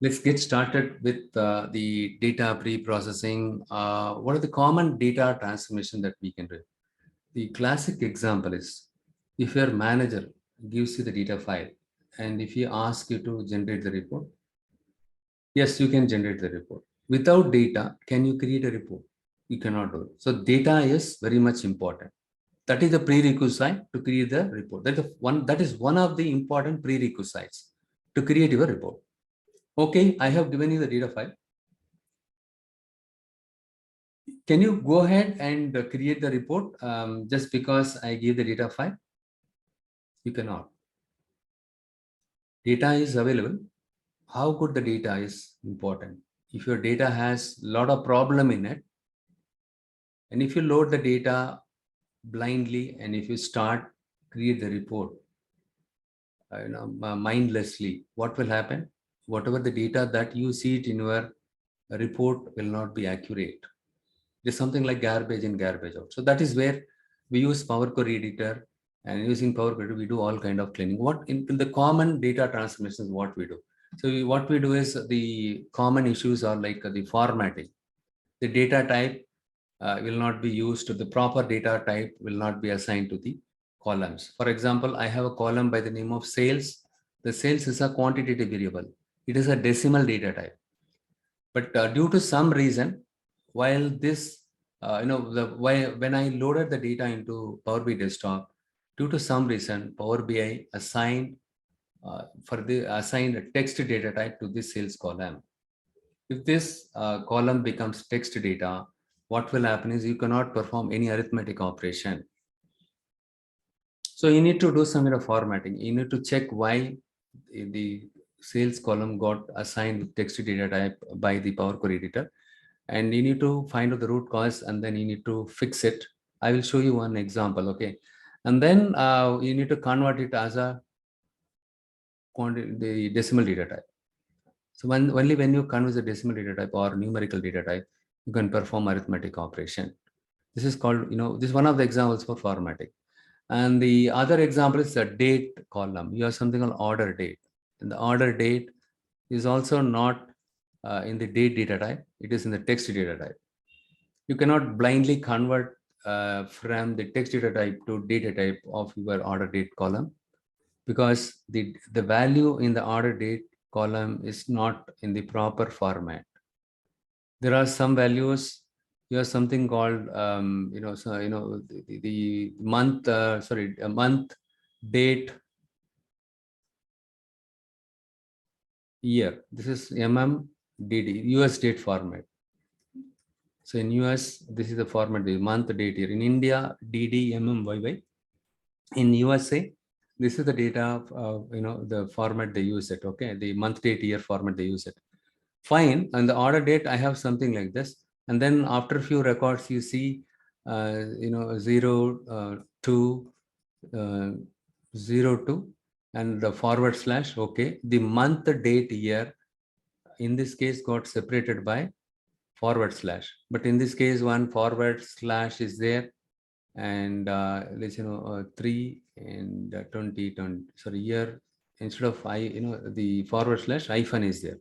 Let's get started with the data pre-processing. What are the common data transformation that we can do? The classic example is if your manager gives you the data file and if he asks you to generate the report, yes, you can generate the report. Without data, can you create a report? You cannot do it. So data is very much important. That is the prerequisite to create the report. That is one of the important prerequisites to create your report. Okay, I have given you the data file. Can you go ahead and create the report just because I gave the data file? You cannot. Data is available. How good the data is important. If your data has a lot of problem in it, and if you load the data blindly, and if you start create the report, mindlessly, what will happen? Whatever the data that you see it in your report will not be accurate. It's something like garbage in, garbage out. So that is where we use Power Query Editor, and using Power Query, we do all kind of cleaning. What in the common data transformations, what we do. So what we do is the common issues are like the formatting. The data type will not be used. The proper data type will not be assigned to the columns. For example, I have a column by the name of sales. The sales is a quantitative variable. It is a decimal data type. But due to some reason, while this, when I loaded the data into Power BI Desktop, due to some reason, Power BI assigned assigned a text data type to this sales column. If this column becomes text data, what will happen is you cannot perform any arithmetic operation. So you need to do some kind of formatting. You need to check why the sales column got assigned with text data type by the Power Query Editor. And you need to find out the root cause and then you need to fix it. I will show you one example. Okay. And then you need to convert it as a the decimal data type. So only when you convert the decimal data type or numerical data type, you can perform arithmetic operation. This is called, this is one of the examples for formatting. And the other example is the date column. You have something called order date. And the order date is also not in the date data type. It is in the text data type. You cannot blindly convert from the text data type to data type of your order date column, because the value in the order date column is not in the proper format. There are some values. You have something called the month a month, date, year. This is MMDD, US date format. So in US, this is the format, the month, date, year. In India, DD, YY. In USA, this is the data of, the format they use it. Okay, the month, date, year format they use it. Fine. And the order date, I have something like this. And then after a few records, you see, 0, 2, 0, 2, and the forward slash. Okay, the month, date, year, in this case, got separated by forward slash. But in this case, one forward slash is there, and let's 3 and 20, sorry, year, instead of the forward slash hyphen is there.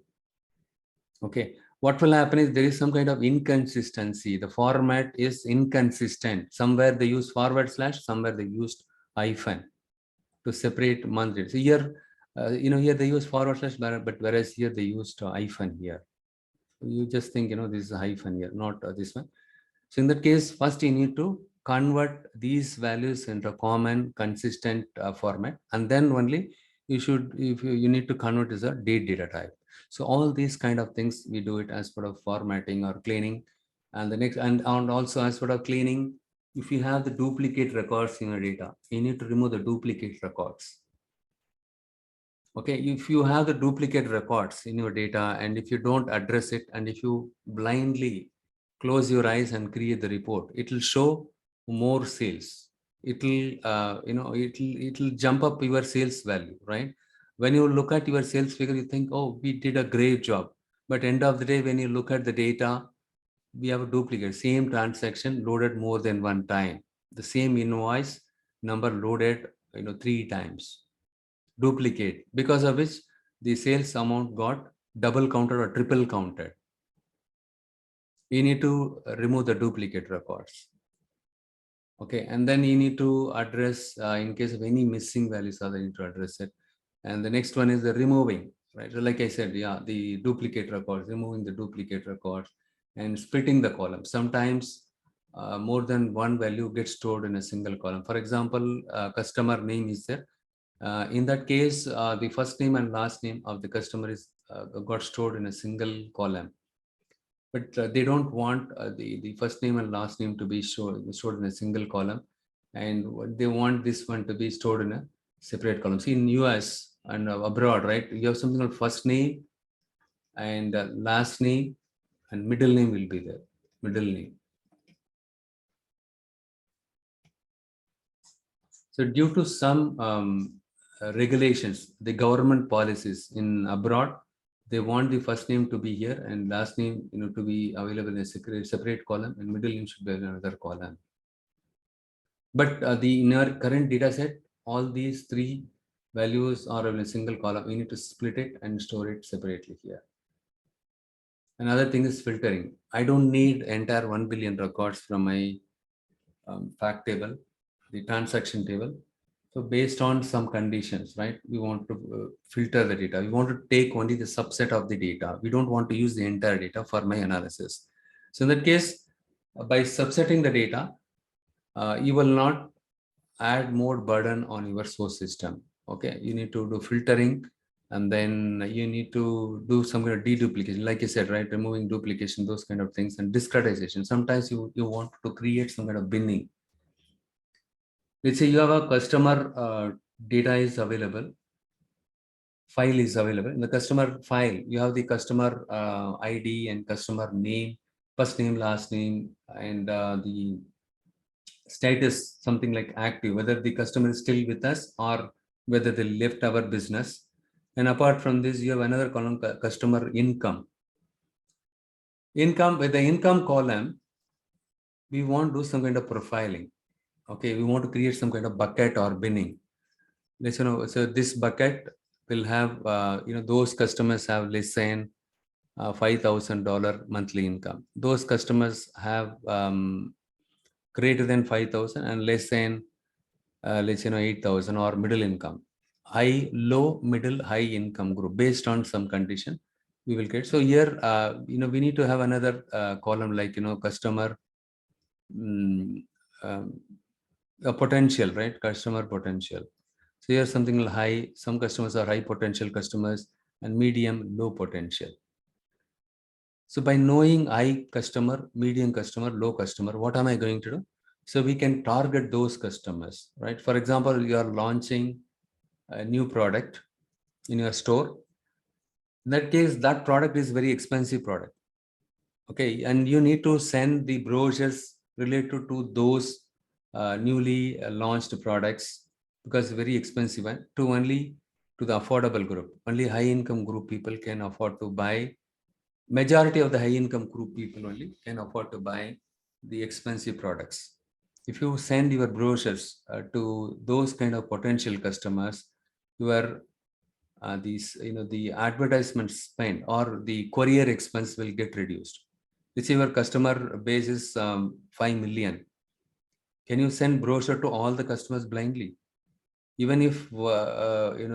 Okay, what will happen is there is some kind of inconsistency. The format is inconsistent. Somewhere they use forward slash, somewhere they used hyphen to separate month date. So here, here they use forward slash, but whereas here they used hyphen here. You just think, this is a hyphen here, not this one. So in that case, first you need to convert these values into a common, consistent format, and then only you need to convert as a date data type. So all these kind of things we do it as part of formatting or cleaning. And the next, and also as part of cleaning, if you have the duplicate records in your data, you need to remove the duplicate records. Okay, if you have the duplicate records in your data and if you don't address it, and if you blindly close your eyes and create the report, it will show more sales. It will it'll jump up your sales value, right? When you look at your sales figure, you think, oh, we did a great job. But end of the day, when you look at the data, we have a duplicate, same transaction loaded more than one time, the same invoice number loaded 3 times, duplicate, because of which the sales amount got double counted or triple counted, you need to remove the duplicate records. Okay, and then you need to address in case of any missing values, you need to address it. And the next one is the removing, right? So like I said, yeah, the duplicate records, removing the duplicate records and splitting the column. Sometimes more than one value gets stored in a single column. For example, customer name is there. In that case, the first name and last name of the customer is got stored in a single column. But they don't want the first name and last name to be stored in a single column, and they want this one to be stored in a separate column. See, in US and abroad, right, you have something called first name and last name, and middle name will be there, middle name. So due to some regulations, the government policies in abroad, they want the first name to be here and last name, to be available in a separate column, and middle name should be in another column. But in our current data set, all these three values are in a single column. We need to split it and store it separately here. Another thing is filtering. I don't need entire 1 billion records from my fact table, the transaction table. So based on some conditions, right, we want to filter the data. We want to take only the subset of the data. We don't want to use the entire data for my analysis. So in that case, by subsetting the data, you will not add more burden on your source system. Okay, you need to do filtering, and then you need to do some kind of deduplication, like I said, right, removing duplication, those kind of things, and discretization. Sometimes you want to create some kind of binning. Let's say you have a customer data is available, file is available. In the customer file, you have the customer ID and customer name, first name, last name, and the status, something like active, whether the customer is still with us or whether they left our business. And apart from this, you have another column, customer income. With the income column, we want to do some kind of profiling. Okay, we want to create some kind of bucket or binning. Let's so this bucket will have those customers have less than $5,000 monthly income. Those customers have greater than 5,000 and less than let's say 8,000 or middle income. High, low, middle, high income group based on some condition we will get. So here we need to have another column like customer a potential, right? Customer potential. So here's something like high. Some customers are high potential customers and medium, low potential. So by knowing high customer, medium customer, low customer, what am I going to do? So we can target those customers, right? For example, you are launching a new product in your store. In that case, that product is very expensive product. Okay, and you need to send the brochures related to those newly launched products, because very expensive, and to only to the affordable group. Only high income group people can afford to buy. Majority of the high income group people only can afford to buy the expensive products. If you send your brochures to those kind of potential customers, your the advertisement spend or the courier expense will get reduced. Let's say your customer base is 5 million. Can you send brochure to all the customers blindly? Even if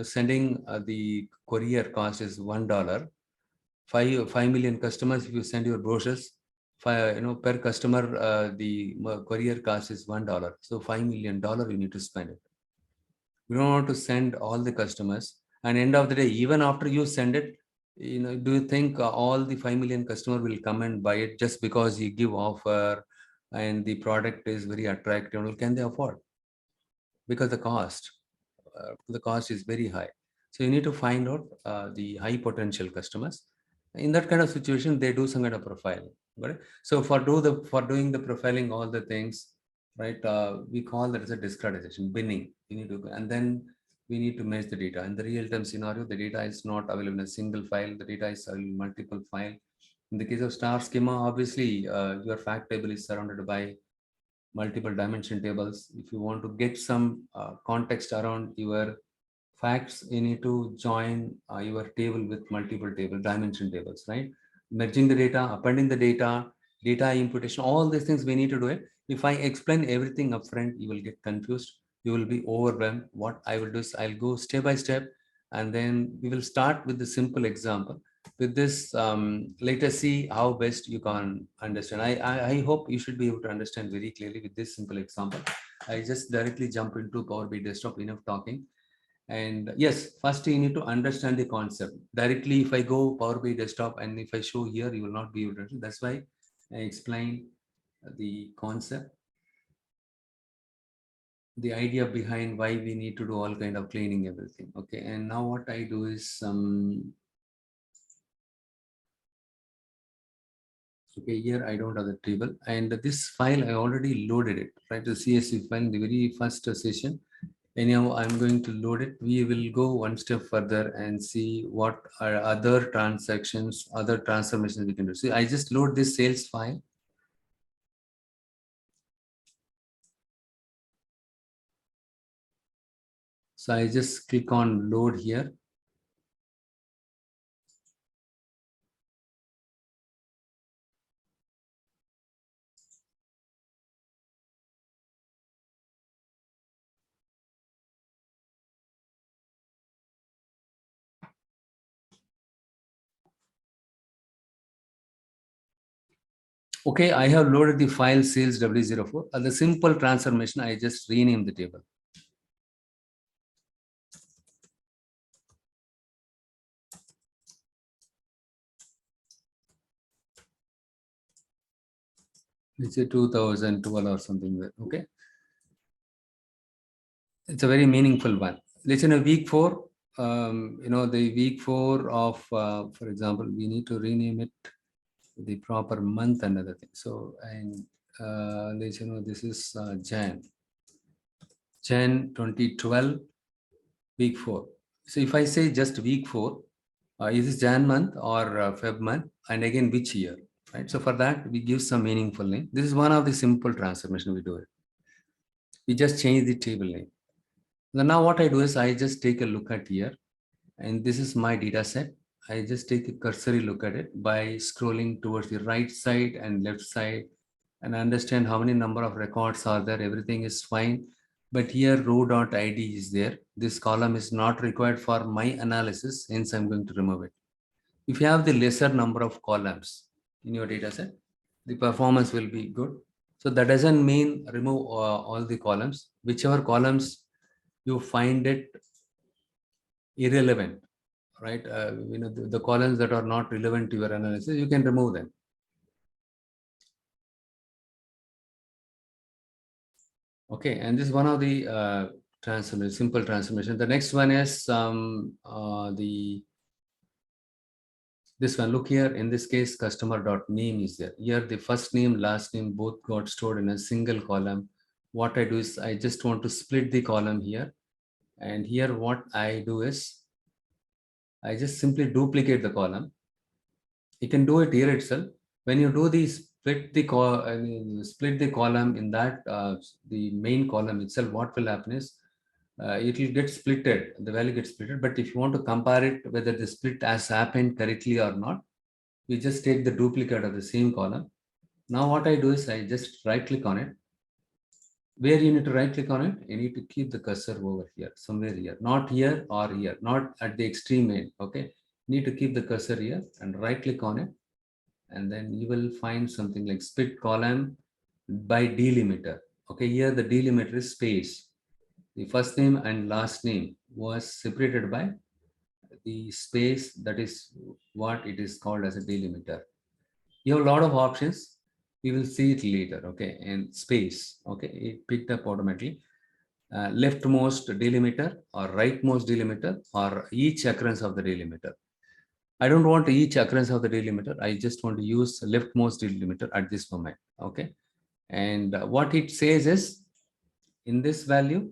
sending the courier cost is $1, 5 million customers, if you send your brochures, per customer, the courier cost is $1. So $5 million you need to spend it. You don't want to send all the customers, and end of the day, even after you send it, do you think all the 5 million customer will come and buy it just because you give offer and the product is very attractive? Can they afford? Because the cost is very high. So you need to find out the high potential customers. In that kind of situation, they do some kind of profiling. Got it? So for doing the profiling, all the things, right? We call that as a discretization, binning. You need to, and then we need to match the data. In the real-time scenario, the data is not available in a single file. The data is available in multiple file. In the case of star schema, obviously, your fact table is surrounded by multiple dimension tables. If you want to get some context around your facts, you need to join your table with multiple table dimension tables, right? Merging the data, appending the data imputation, all these things we need to do it. If I explain everything upfront, you will get confused, you will be overwhelmed. What I will do is I'll go step by step, and then we will start with the simple example. With this, let us see how best you can understand. I hope you should be able to understand very clearly with this simple example. I just directly jump into Power BI Desktop, enough talking. And yes, first you need to understand the concept. Directly, if I go Power BI Desktop and if I show here, you will not be able to. That's why I explain the concept, the idea behind why we need to do all kind of cleaning, everything. Okay, and now what I do is okay, here I don't have the table, and this file I already loaded it, right? The CSV file in the very first session. Anyhow, I'm going to load it. We will go one step further and see what are other transactions, other transformations we can do. See, I just load this sales file. So I just click on load here. Okay, I have loaded the file sales W04. The simple transformation, I just rename the table. It's a 2012 or something. Okay. It's a very meaningful one. Let's in a week 4, the week 4 of, for example, we need to rename it the proper month and other thing. So, and let's this is Jan 2012, week 4. So if I say just week 4, is this Jan month or Feb month, and again which year, right? So for that we give some meaningful name. This is one of the simple transformation we do it. We just change the table name. Now what I do is I just take a look at here, and this is my data set. I just take a cursory look at it by scrolling towards the right side and left side and understand how many number of records are there. Everything is fine. But here row.id is there. This column is not required for my analysis, hence I'm going to remove it. If you have the lesser number of columns in your data set, the performance will be good. So that doesn't mean remove all the columns. Whichever columns you find it irrelevant, right? The columns that are not relevant to your analysis, you can remove them. Okay, and this is one of the transformation, simple transformation. The next one is this one. Look here, in this case, customer.name is there. Here, the first name, last name, both got stored in a single column. What I do is I just want to split the column here. And here, what I do is I just simply duplicate the column. You can do it here itself. When you do the split the column in that the main column itself, what will happen is it will get splitted. The value gets splitted. But if you want to compare it whether the split has happened correctly or not, we just take the duplicate of the same column. Now what I do is I just right click on it. Where you need to right click on it, you need to keep the cursor over here, somewhere here, not here or here, not at the extreme end. Okay, you need to keep the cursor here and right click on it, and then you will find something like split column by delimiter. Okay, here the delimiter is space. The first name and last name was separated by the space. That is what it is called as a delimiter. You have a lot of options. We will see it later. Okay, and space. Okay, it picked up automatically. Leftmost delimiter or rightmost delimiter or each occurrence of the delimiter. I don't want each occurrence of the delimiter. I just want to use leftmost delimiter at this moment. Okay, and what it says is in this value,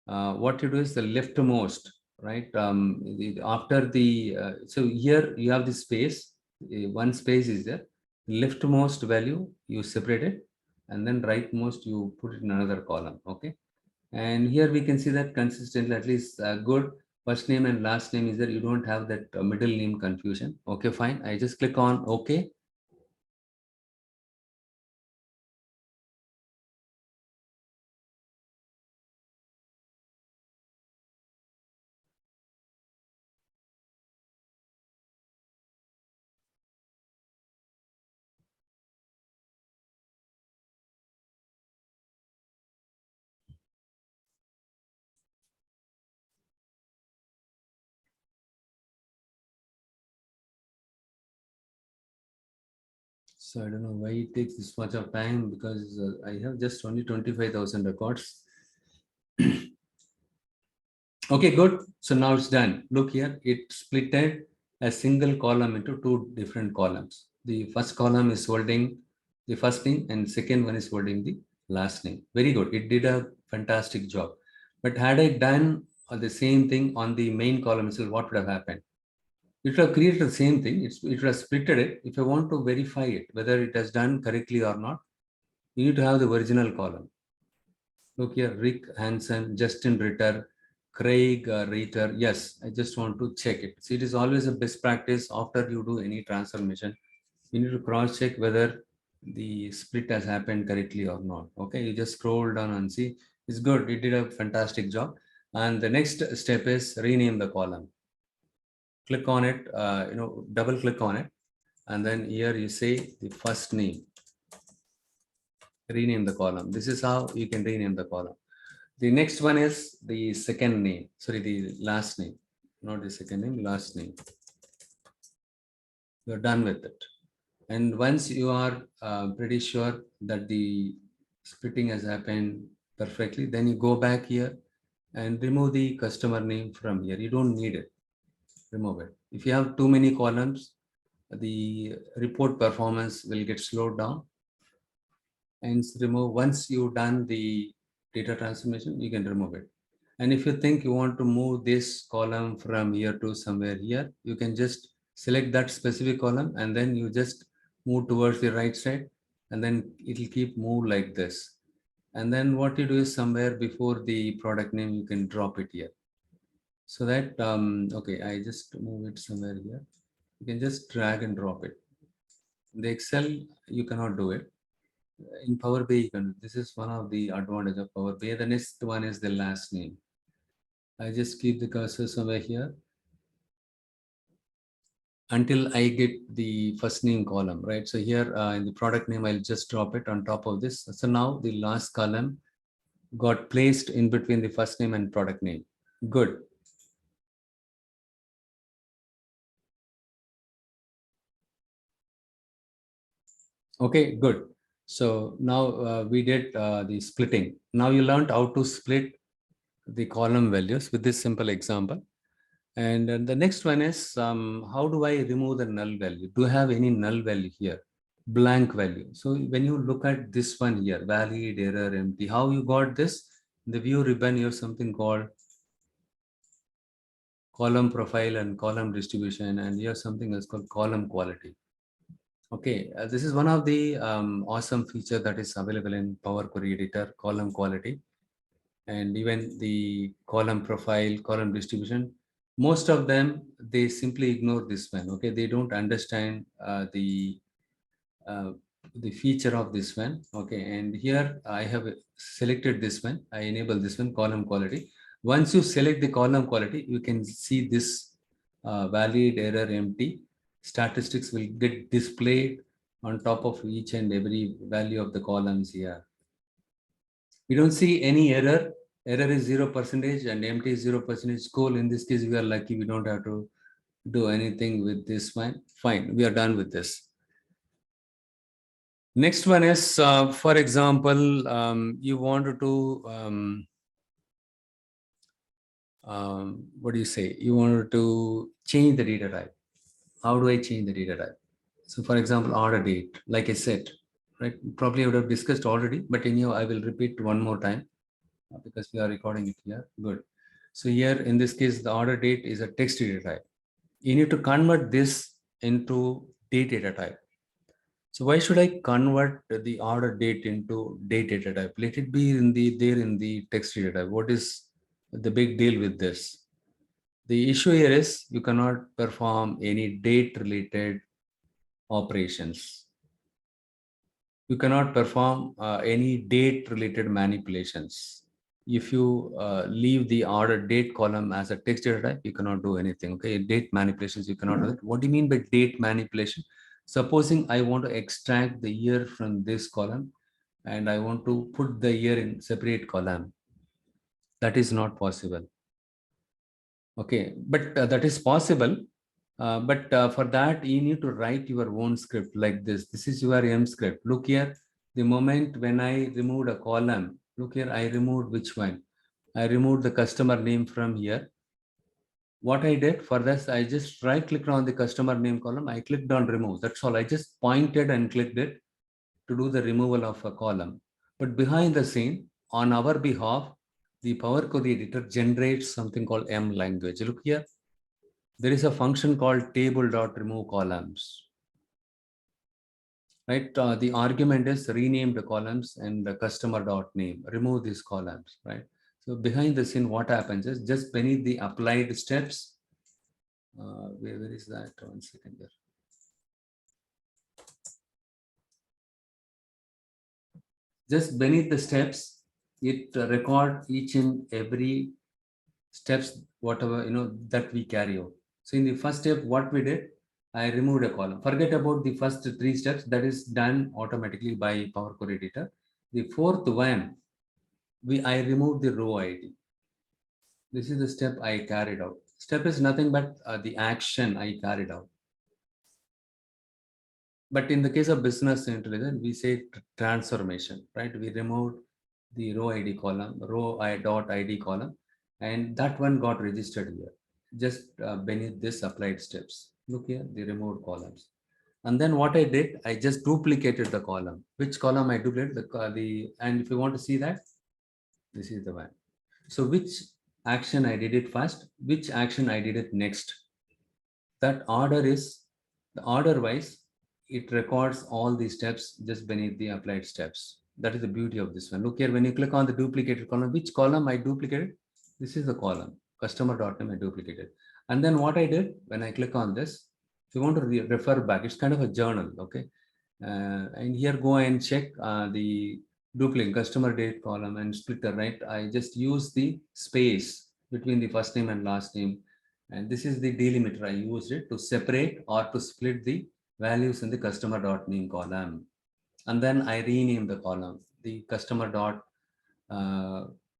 what you do is the leftmost, right? After the so here you have the space. One space is there. Leftmost value you separate it, and then rightmost you put it in another column. Okay, and here we can see that consistently, at least good. First name and last name is there. You don't have that middle name confusion. Okay, fine. I just click on OK. So I don't know why it takes this much of time, because I have just only 25,000 records. Okay, good. So now it's done. Look here, it splitted a single column into two different columns. The first column is holding the first name and second one is holding the last name. Very good. It did a fantastic job. But had I done the same thing on the main column itself, what would have happened? It would have created the same thing. It would have splitted it. If I want to verify it, whether it has done correctly or not, you need to have the original column. Look here, Rick Hansen, Justin Ritter, Craig Reiter. Yes, I just want to check it. See, it is always a best practice after you do any transformation. You need to cross check whether the split has happened correctly or not. Okay, you just scroll down and see. It's good. It did a fantastic job. And the next step is rename the column. Click on it, double click on it. And then here you say the first name. Rename the column. This is how you can rename the column. The next one is the second name, sorry, the last name, not the second name, last name. You're done with it. And once you are pretty sure that the splitting has happened perfectly, then you go back here and remove the customer name from here. You don't need it. Remove it. If you have too many columns, the report performance will get slowed down. And remove, once you've done the data transformation, you can remove it. And if you think you want to move this column from here to somewhere here, you can just select that specific column and then you just move towards the right side, and then it will keep move like this. And then what you do is somewhere before the product name, you can drop it here. So that, okay, I just move it somewhere here. You can just drag and drop it. In the Excel, you cannot do it. In Power BI, you can. This is one of the advantage of Power BI. The next one is the last name. I just keep the cursor somewhere here until I get the first name column, right? So here in the product name, I'll just drop it on top of this. So now the last column got placed in between the first name and product name. Good. Okay, good. So now we did the splitting. Now you learned how to split the column values with this simple example. And the next one is, how do I remove the null value? Do I have any null value here? Blank value. So when you look at this one here, valid, error, empty, how you got this? In the view ribbon, you have something called column profile and column distribution, and you have something else called column quality. Okay, this is one of the awesome feature that is available in Power Query Editor, column quality, and even the column profile, column distribution. Most of them, they simply ignore this one. Okay, they don't understand uh, the feature of this one. Okay, and here I have selected this one. I enable this one, column quality. Once you select the column quality, you can see this valid, error, empty. Statistics will get displayed on top of each and every value of the columns here. We don't see any error. Error is 0% and empty is 0%. Cool. In this case, we are lucky. We don't have to do anything with this one. Fine. We are done with this. Next one is, for example, you wanted to, what do you say? You wanted to change the data type. How do I change the data type? So for example, order date, like I said, right? Probably I would have discussed already, but anyhow, I will repeat one more time because we are recording it here. Good. So here in this case, the order date is a text data type. You need to convert this into date data type. So why should I convert the order date into date data type? Let it be in the there in the text data type. What is the big deal with this? The issue here is you cannot perform any date related operations. You cannot perform any date related manipulations. If you leave the order date column as a text data type, you cannot do anything. Okay, date manipulations, you cannot do it. What do you mean by date manipulation? Supposing I want to extract the year from this column and I want to put the year in separate column. That is not possible. Okay, but that is possible. But for that, you need to write your own script like this. This is your M script. Look here, the moment when I removed a column, look here, I removed which one? I removed the customer name from here. What I did for this, I just right clicked on the customer name column. I clicked on remove. That's all. I just pointed and clicked it to do the removal of a column. But behind the scene, on our behalf, the Power Query editor generates something called M language. Look here. There is a function called table.remove columns. Right? The argument is rename the columns and the customer dot name. Remove these columns. Right? So behind the scene, what happens is just beneath the applied steps. Where is that? 1 second here. Just beneath the steps, it record each and every steps, whatever that we carry out. So in the first step, what we did, I removed a column. Forget about the first 3 steps. That is done automatically by Power Query Editor. The fourth one, I removed the row ID. This is the step I carried out. Step is nothing but the action I carried out. But in the case of business intelligence, we say transformation, right? We removed the row ID column, dot ID column, and that one got registered here, just beneath this applied steps. Look here, the removed columns. And then what I did, I just duplicated the column. Which column I duplicated? And if you want to see that, this is the one. So which action I did it first, which action I did it next. That order is the order wise, it records all the steps just beneath the applied steps. That is the beauty of this one. Look here, when you click on the duplicated column, which column I duplicated? This is the column, customer.name I duplicated. And then what I did, when I click on this, if you want to refer back, it's kind of a journal, okay? And here go and check the duplicate customer date column and splitter, right? I just use the space between the first name and last name. And this is the delimiter. I used it to separate or to split the values in the customer.name column. And then I rename the column. The customer dot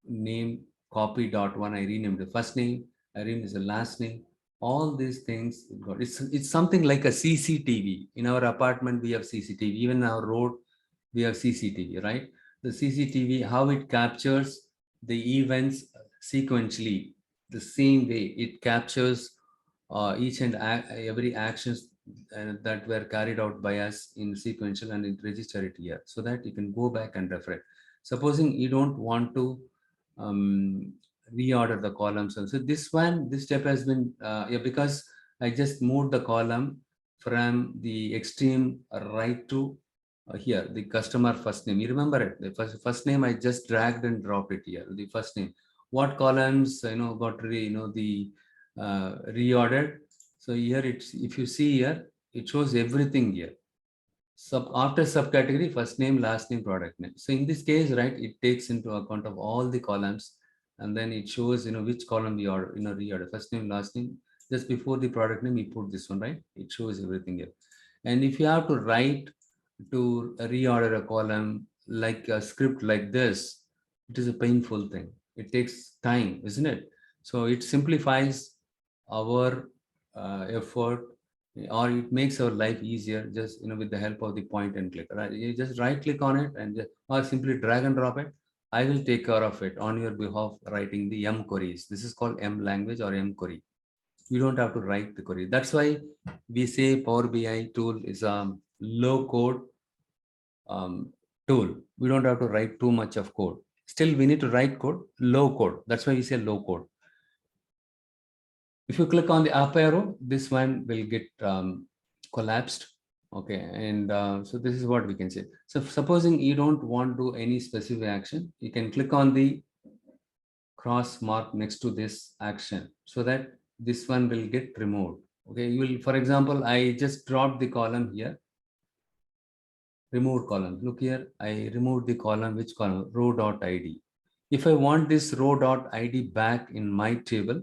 name copy dot one, I renamed the first name, I renamed the last name. All these things, it's something like a CCTV. In our apartment, we have CCTV. Even in our road, we have CCTV, right? The CCTV, how it captures the events sequentially, the same way it captures each and every actions that were carried out by us in sequential, and it register it here so that you can go back and refer it. Supposing you don't want to reorder the columns, and so this step has been because I just moved the column from the extreme right to here, the customer first name. You remember it, the first name I just dragged and dropped it here, the first name. What columns got the reordered. So here it's, if you see here, it shows everything here. After subcategory, first name, last name, product name. So in this case, right, it takes into account of all the columns, and then it shows which column we are reorder, first name, last name. Just before the product name, we put this one, right? It shows everything here. And if you have to write to reorder a column like a script like this, it is a painful thing. It takes time, isn't it? So it simplifies our effort, or it makes our life easier just with the help of the point and click, right? You just right click on it and or simply drag and drop it. I will take care of it on your behalf, writing the M queries. This is called M language or M query. You don't have to write the query. That's why we say Power BI tool is a low code tool. We don't have to write too much of code. Still, we need to write code, low code. That's why we say low code. If you click on the up arrow, this one will get collapsed. Okay, and so this is what we can say. So supposing you don't want to do any specific action, you can click on the cross mark next to this action so that this one will get removed. Okay, you will, for example, I just dropped the column here, removed column. Look here, I removed the column, which column? Row.id. If I want this row.id back in my table,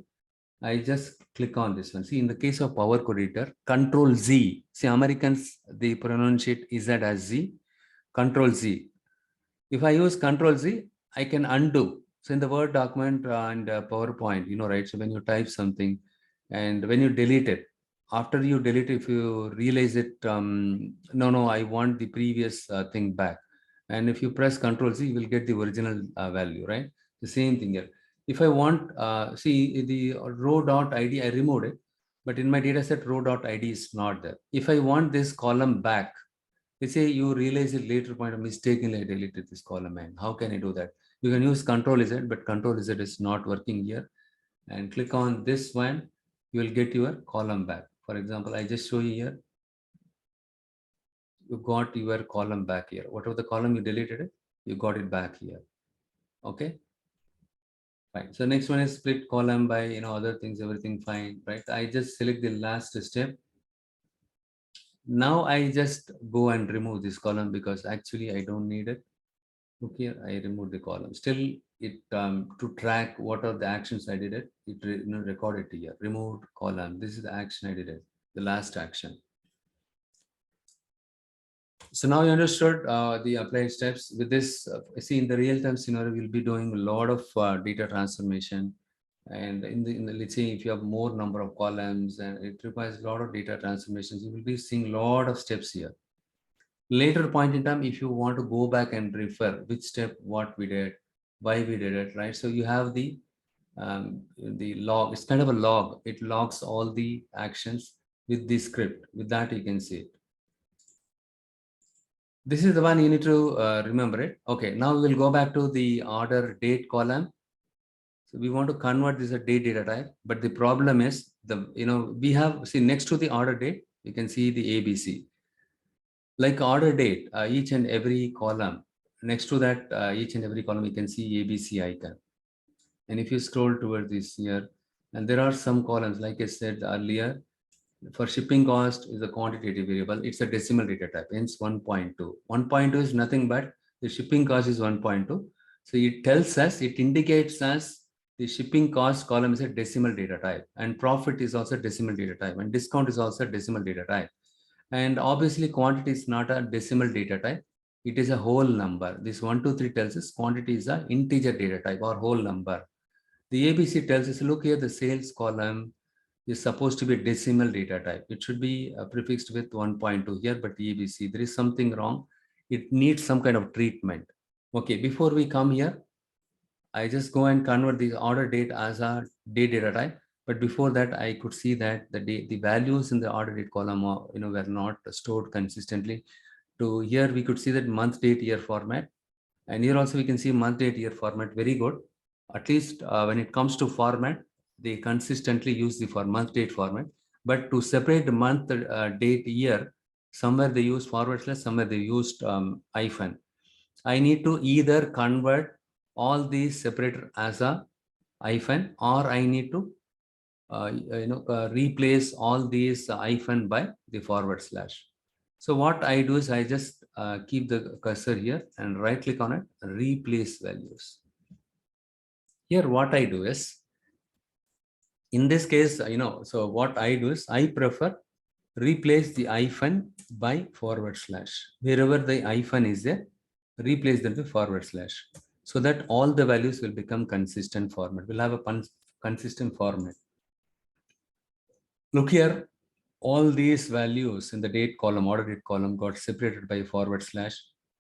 I just click on this one. See, in the case of Power Query Editor, Control Z. See, Americans, they pronunciate Z as Z. Control Z. If I use Control Z, I can undo. So in the Word document and PowerPoint, right? So when you type something and when you delete it, after you delete it, if you realize it, no, I want the previous thing back. And if you press Control Z, you will get the original value, right? The same thing here. If I want, see the row.id, I removed it, but in my data set, row.id is not there. If I want this column back, let's say you realize it later point, mistakenly I deleted this column, and how can I do that? You can use Control Z, but Control Z is not working here. And click on this one, you will get your column back. For example, I just show you here. You got your column back here. Whatever the column you deleted it, you got it back here. Okay. Fine. So next one is split column by other things, everything fine, right? I just select the last step. Now I just go and remove this column because actually I don't need it. Okay, I remove the column. Still, it to track what are the actions I did it record it here. Removed column. This is the action I did it. The last action. So now you understood the applied steps. With this, see, in the real-time scenario, we'll be doing a lot of data transformation. And in the let's say if you have more number of columns and it requires a lot of data transformations, you will be seeing a lot of steps here. Later point in time, if you want to go back and refer which step, what we did, why we did it, right? So you have the log. It's kind of a log. It logs all the actions with the script. With that, you can see it. This is the one you need to remember it. Okay, now we'll go back to the order date column. So we want to convert this as a date data type, but the problem is we have, see, next to the order date, you can see the ABC. Like order date, each and every column, next to that, each and every column, you can see ABC icon. And if you scroll towards this here, and there are some columns, like I said earlier, for shipping cost is a quantitative variable. It's a decimal data type, hence 1.2. 1.2 is nothing but the shipping cost is 1.2. So it tells us, it indicates us the shipping cost column is a decimal data type, and profit is also decimal data type, and discount is also decimal data type. And obviously quantity is not a decimal data type. It is a whole number. This 1, 2, 3 tells us quantity is an integer data type or whole number. The ABC tells us, look here, the sales column is supposed to be a decimal data type. It should be prefixed with 1.2 here, but ABC, there is something wrong. It needs some kind of treatment. Okay, before we come here, I just go and convert the order date as a date data type. But before that, I could see that the values in the order date column were not stored consistently. To here, we could see that month, date, year format. And here also we can see month, date, year format, very good. At least when it comes to format, they consistently use the for month, date format. But to separate the month, date, year, somewhere they use forward slash, somewhere they used hyphen. I need to either convert all these separator as a hyphen, or I need to replace all these hyphen by the forward slash. So what I do is I just keep the cursor here and right click on it, replace values. Here what I do is, in this case, so what I do is I prefer replace the hyphen by forward slash. Wherever the hyphen is there, replace them with forward slash, so that all the values will become consistent format. We'll have a consistent format. Look here, all these values in the date column, order date column got separated by forward slash.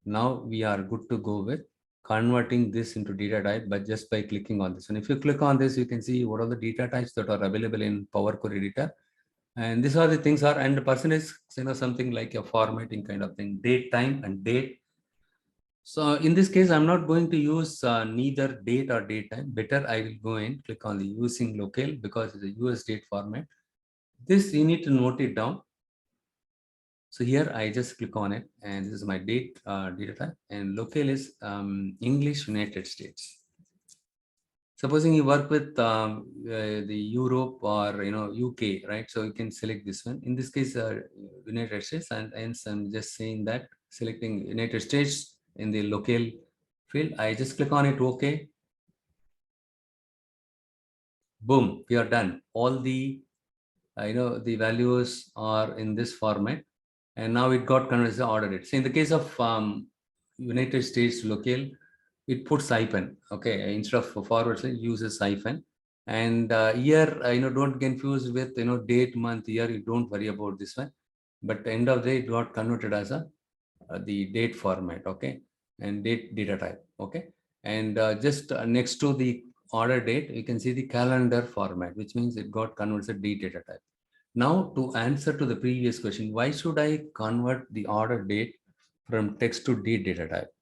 Now we are good to go with converting this into data type, but just by clicking on this. And if you click on this, you can see what are the data types that are available in Power Query Editor. And these are the things are, and the percentage, something like a formatting kind of thing, date, time, and date. So in this case, I'm not going to use neither date or date time. Better I will go and click on the using locale because it's a US date format. This you need to note it down. So here I just click on it, and this is my date data type, and locale is English United States. Supposing you work with the Europe or UK, right? So you can select this one. In this case, United States, and hence I'm just saying that selecting United States in the local field. I just click on it. Okay. Boom, we are done. All the the values are in this format, and now it got converted to order date. So in the case of United States local, it puts hyphen. Okay, instead of forward slash, it uses hyphen. And here, don't get confused with date, month, year. You don't worry about this one. But at the end of the day, it got converted as a the date format. Okay, and date data type. Okay, and just next to the order date, you can see the calendar format, which means it got converted to date data type. Now, to answer to the previous question, why should I convert the order date from text to date data type?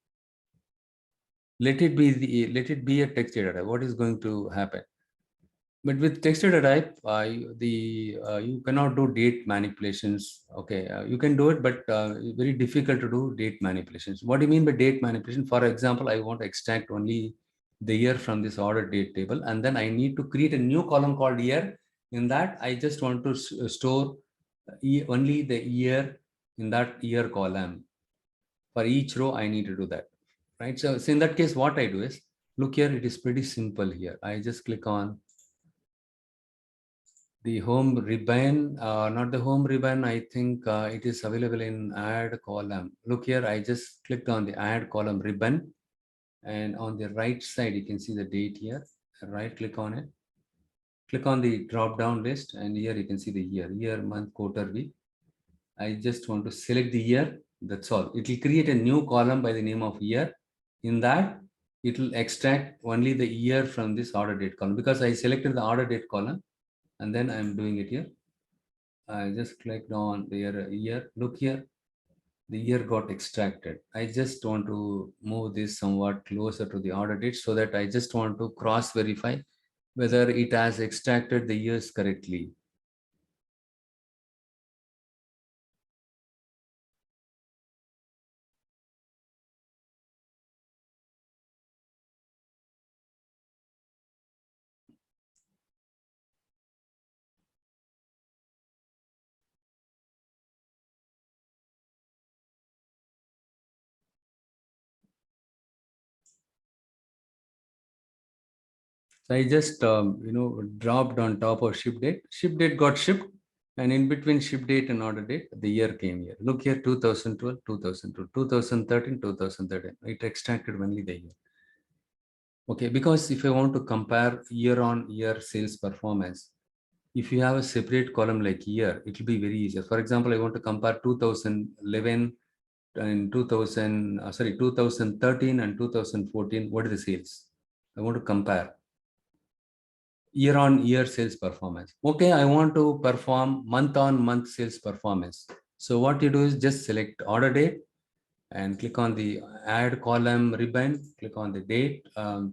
Let it be a text data type. What is going to happen? But with text data type, you cannot do date manipulations. Okay, you can do it, but very difficult to do date manipulations. What do you mean by date manipulation? For example, I want to extract only the year from this order date table, and then I need to create a new column called year. In that, I just want to store only the year in that year column. For each row, I need to do that, right? So in that case, what I do is, look here, it is pretty simple here. I just click on the home ribbon, not the home ribbon. I think it is available in add column. Look here, I just clicked on the add column ribbon, and on the right side, you can see the date here. Right click on it, click on the drop down list, and here you can see the year, month, quarter, week. I just want to select the year. That's all. It will create a new column by the name of year. In that, it will extract only the year from this order date column, because I selected the order date column, and then I'm doing it here. I just clicked on the year. Look here, the year got extracted. I just want to move this somewhat closer to the order date, so that I just want to cross verify whether it has extracted the years correctly. So I just dropped on top of ship date. Ship date got shipped, and in between ship date and order date, the year came here. Look here, 2012, 2002, 2013, 2013. It extracted only the year. Okay, because if I want to compare year-on-year sales performance, if you have a separate column like year, it will be very easy. For example, I want to compare 2011 and 2013 and 2014. What are the sales? I want to compare year-on-year sales performance. Okay, I want to perform month-on-month sales performance. So what you do is just select order date and click on the add column ribbon, click on the date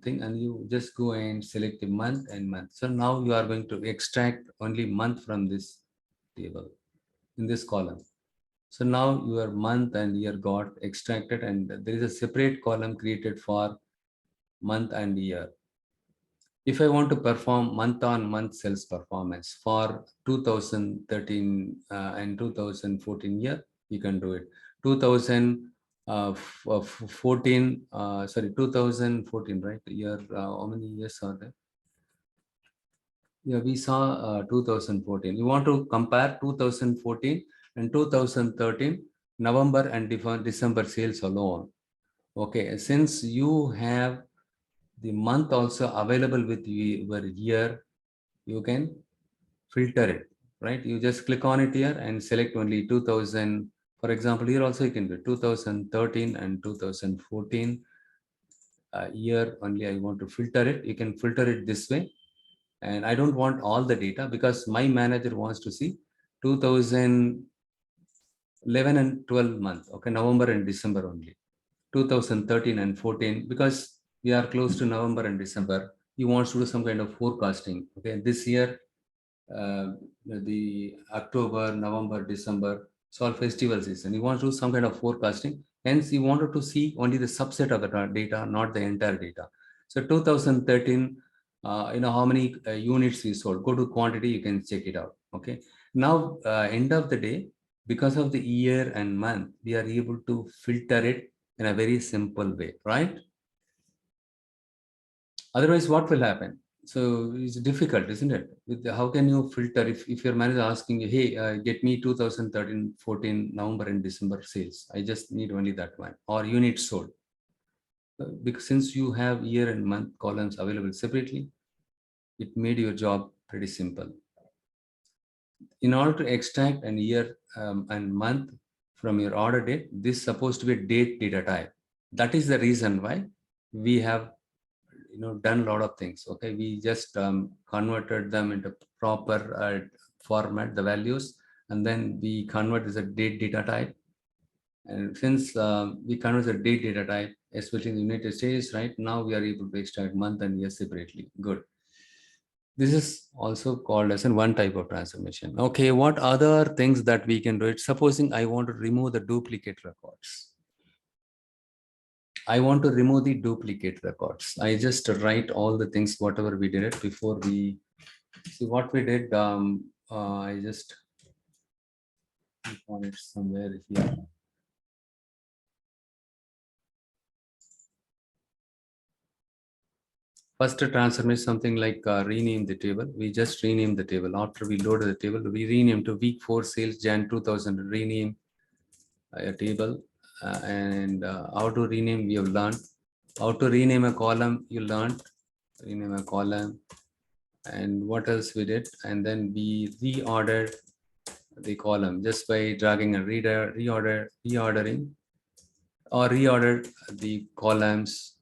thing, and you just go and select the month and month. So now you are going to extract only month from this table in this column. So now your month and year got extracted, and there is a separate column created for month and year. If I want to perform month-on-month sales performance for 2013 and 2014 year, you can do it. 2014, 2014, right? Year, how many years are there? Yeah, we saw 2014. You want to compare 2014 and 2013 November and December sales alone. Okay, since you have the month also available with your year, you can filter it, right? You just click on it here and select only 2000. For example, here also you can do 2013 and 2014 year only. I want to filter it. You can filter it this way. And I don't want all the data, because my manager wants to see 2011 and 12 month. Okay, November and December only. 2013 and 14, because we are close to November and December. He wants to do some kind of forecasting. Okay, this year, the October, November, December, it's all festival season. He wants to do some kind of forecasting. Hence, he wanted to see only the subset of the data, not the entire data. So 2013 how many units we sold. Go to quantity, you can check it out. Okay. Now, end of the day, because of the year and month, we are able to filter it in a very simple way, right? Otherwise, what will happen? So it's difficult, isn't it? How can you filter if your manager asking you, hey, get me 2013, 14, November and December sales. I just need only that one. Or units sold. Because since you have year and month columns available separately, it made your job pretty simple. In order to extract an year and month from your order date, this is supposed to be a date data type. That is the reason why we have done a lot of things. Okay, we just converted them into proper format, the values, and then we convert as a date data type. And since we convert the date data type, especially in the United States, right now we are able to extract month and year separately. Good. This is also called as one type of transformation. Okay, what other things that we can do it? Supposing I want to remove the duplicate records. I want to remove the duplicate records. I just write all the things, whatever we did it before we see what we did. I just on it somewhere here. First transform is something like rename the table. We just rename the table. After we load the table, we rename to week 4 sales Jan 2000. Rename a table and how to rename we have learned. How to rename a column you learned. Rename a column. And what else we did? And then we reordered the column just by dragging and reordering or reordered the columns.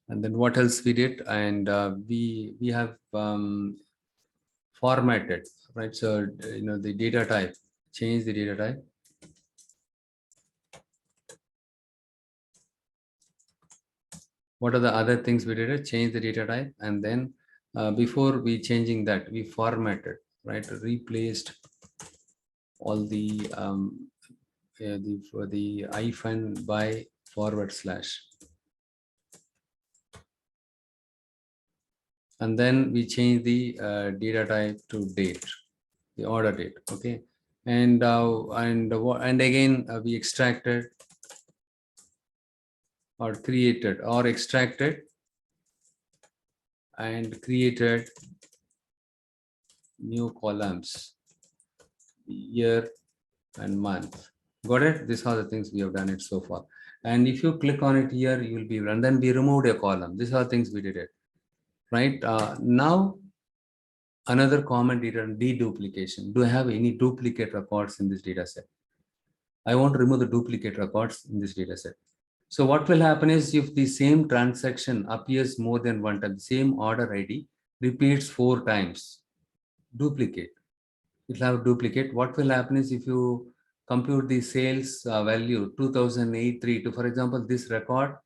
And then what else we did? And we have formatted, right? So the data type, change the data type. What are the other things we did? Change the data type, and then before we changing that, we formatted, right? Replaced all the for the hyphen by /. And then we change the data type to date, the order date. Okay, and again we extracted or created or extracted and created new columns, year and month. Got it? These are the things we have done it so far. And if you click on it here, you will be, and then we removed a column. These are things we did it, right? Now, another common data deduplication. Do I have any duplicate records in this data set? I want to remove the duplicate records in this data set. So what will happen is if the same transaction appears more than one time, the same order ID repeats 4 times, duplicate. It will have duplicate. What will happen is if you compute the sales value 2008 for example, this record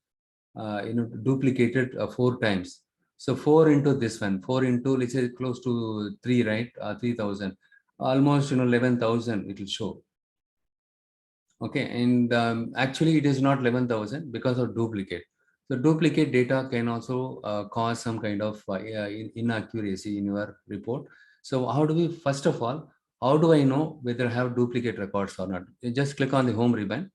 duplicated 4 times. So 4 into this one, 4 into let's say close to 3, right? 3,000, almost 11,000 it will show. Okay, and actually it is not 11,000 because of duplicate. So duplicate data can also cause some kind of inaccuracy in your report. So how do we, first of all, how do I know whether I have duplicate records or not? You just click on the home ribbon,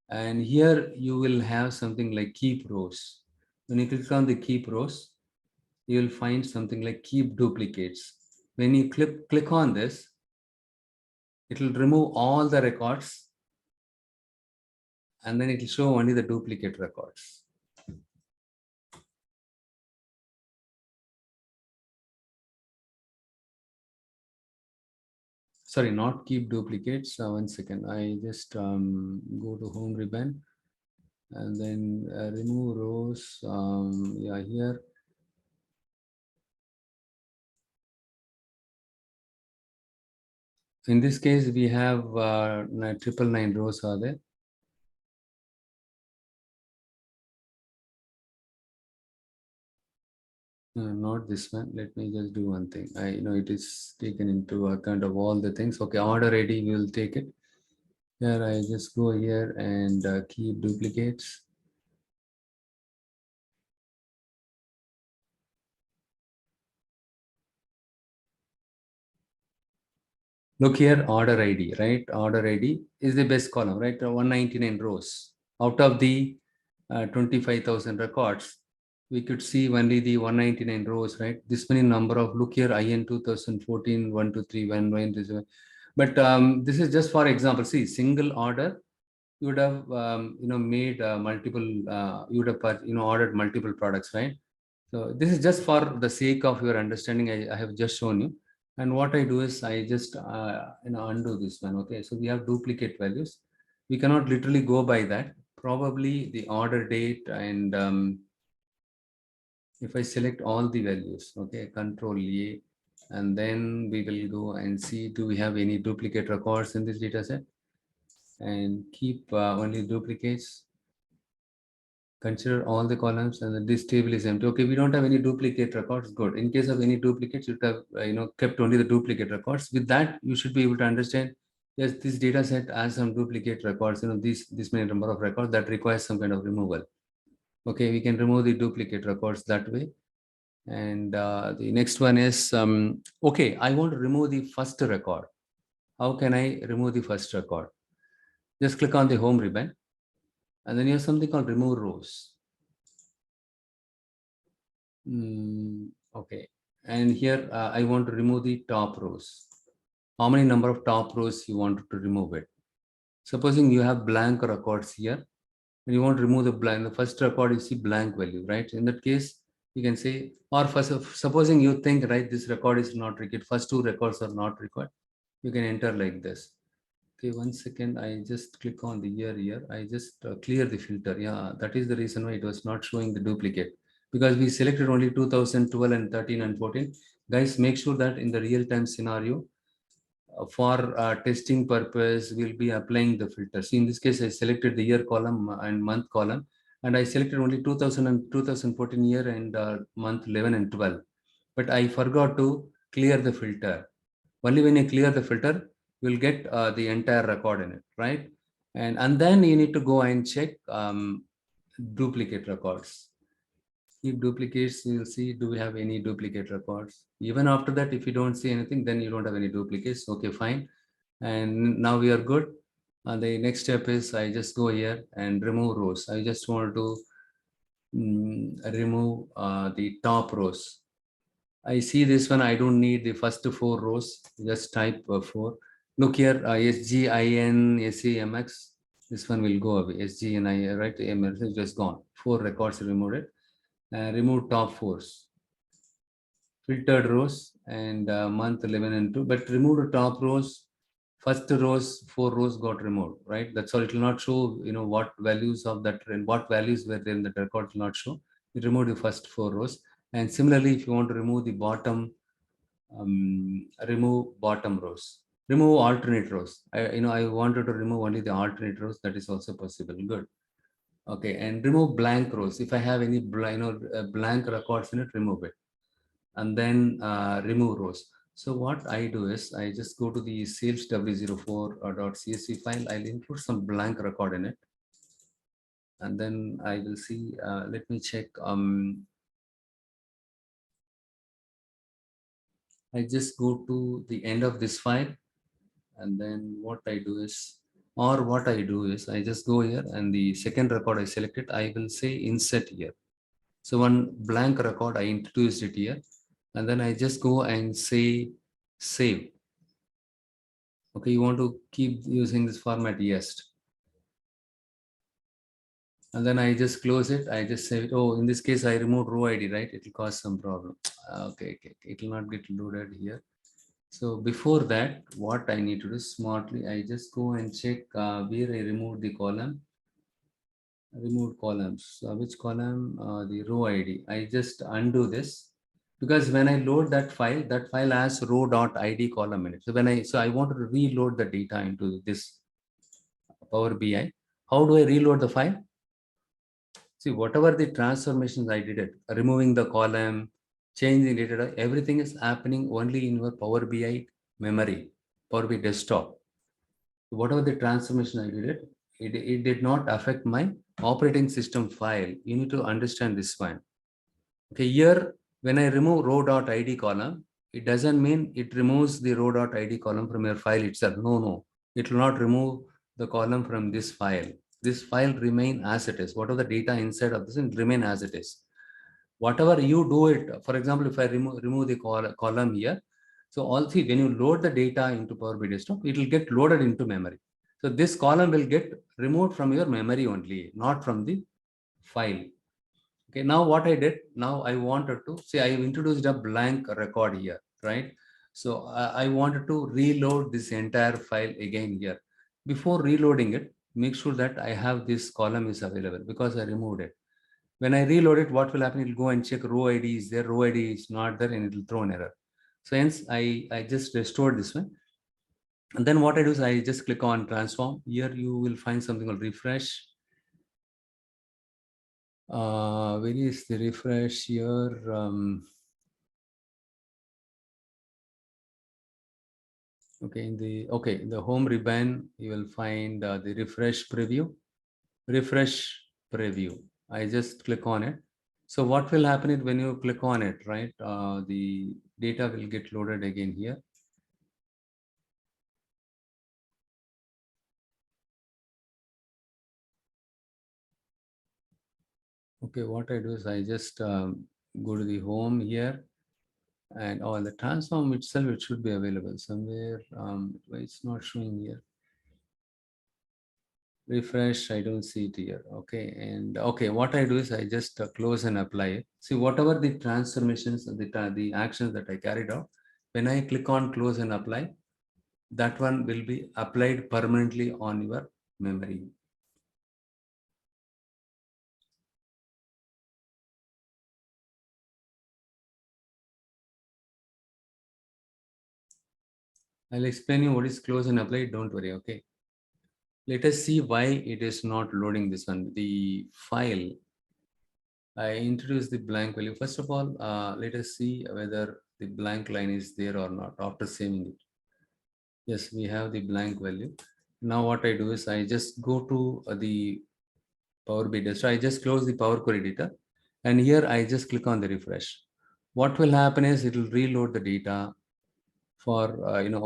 and here you will have something like keep rows. When you click on the keep rows, you will find something like keep duplicates. When you click on this, it will remove all the records and then it will show only the duplicate records. Sorry, not keep duplicates. 1 second. I just go to home ribbon and then remove rows. Yeah, here. In this case, we have 999 rows are there. Not this one. Let me just do one thing. I know it is taken into account of all the things. Okay, order ID, we will take it. Here I just go here and keep duplicates. Look here, order ID, right? Order ID is the best column, right? 199 rows. Out of the 25,000 records, we could see only the 199 rows, right? This many number of, look here, IN 2014, 1, 2, 3, 1, 1, this one. But this is just for example. See, single order, you would have, made multiple, you would have, ordered multiple products, right? So this is just for the sake of your understanding. I have just shown you. And what I do is I just, undo this one. Okay. So we have duplicate values. We cannot literally go by that. Probably the order date and if I select all the values, okay, Control A, and then we will go and see, do we have any duplicate records in this data set, and keep only duplicates. Consider all the columns, and then this table is empty. Okay, we don't have any duplicate records. Good. In case of any duplicates, you have kept only the duplicate records. With that, you should be able to understand, yes, this data set has some duplicate records. This many number of records that requires some kind of removal. Okay, we can remove the duplicate records that way. And the next one is, okay, I want to remove the first record. How can I remove the first record? Just click on the home ribbon, and then you have something called remove rows. Okay, and here I want to remove the top rows. How many number of top rows you want to remove it? Supposing you have blank records here, and you want to remove the blank, the first record you see blank value, right? In that case, you can say, or first, supposing you think, right, this record is not required, first two records are not required, you can enter like this. Okay, 1 second. I just click on the year here. I just clear the filter. Yeah, that is the reason why it was not showing the duplicate, because we selected only 2012 and 13 and 14. Guys, make sure that in the real-time scenario, for testing purpose, we'll be applying the filter. See, in this case, I selected the year column and month column, and I selected only 2000 and 2014 year and month 11 and 12. But I forgot to clear the filter. Only when you clear the filter, you'll get the entire record in it, right? And then you need to go and check duplicate records. If duplicates, you'll see, do we have any duplicate records? Even after that, if you don't see anything, then you don't have any duplicates. Okay, fine. And now we are good. And the next step is I just go here and remove rows. I just want to remove the top rows. I see this one. I don't need the first four rows. Just type 4. Look here, SGIN, SEMX. This one will go away. SGNI, right? MS is just gone. 4 records removed it. Remove top 4s. Filtered rows and month 11 and 2. But remove the top rows. First rows, 4 rows got removed, right? That's all. It will not show, what values of that and what values were there in the record will not show. You remove the first 4 rows. And similarly, if you want to remove the bottom, remove bottom rows, remove alternate rows. I wanted to remove only the alternate rows. That is also possible. Good. Okay, and remove blank rows. If I have any blank records in it, remove it, and then remove rows. So what I do is I just go to the sales w04.csv file. I'll include some blank record in it, and then I will see. Let me check. I just go to the end of this file, and then what I do is, I just go here, and the second record I selected, I will say insert here. So one blank record, I introduced it here, and then I just go and say save. Okay, you want to keep using this format? Yes. And then I just close it. I just save it. Oh, in this case, I removed row ID, right? It will cause some problem. Okay. It will not get loaded here. So before that, what I need to do smartly, I just go and check where I removed the column. Removed columns. Which column? The row ID. I just undo this, because when I load that file has row.id column in it. So I want to reload the data into this Power BI. How do I reload the file? See, whatever the transformations I did it, removing the column, changing data, everything is happening only in your Power BI memory, Power BI desktop. Whatever the transformation I did it did not affect my operating system file. You need to understand this one. Okay, here when I remove row.id column, it doesn't mean it removes the row.id column from your file itself. No. It will not remove the column from this file. This file remain as it is. Whatever the data inside of this will remain as it is. Whatever you do it, for example, if I remove the column here, so all see when you load the data into Power BI Desktop, it will get loaded into memory. So this column will get removed from your memory only, not from the file. Okay, now what I did, now I wanted to say I have introduced a blank record here, right? So I wanted to reload this entire file again here. Before reloading it, make sure that I have this column is available because I removed it. When I reload it, what will happen? It will go and check row ID is there, row ID is not there, and it will throw an error. So hence I just restored this one. And then what I do is I just click on transform. Here you will find something called refresh. Where is the refresh here? Okay, in the home ribbon, you will find the refresh preview. Refresh preview. I just click on it. So what will happen is when you click on it, right? The data will get loaded again here. Okay, what I do is I just go to the home here, and the transform itself, it should be available somewhere. It's not showing here. Refresh, I don't see it here. Okay, and okay, what I do is I just close and apply it. See, whatever the transformations, the actions that I carried out, when I click on close and apply, that one will be applied permanently on your memory. I'll explain you what is close and apply. Don't worry. Okay. Let us see why it is not loading this one. The file, I introduced the blank value. First of all, let us see whether the blank line is there or not after saving it. Yes, we have the blank value. Now what I do is I just go to the Power BI Desktop. I just close the Power Query data, and here I just click on the refresh. What will happen is it will reload the data for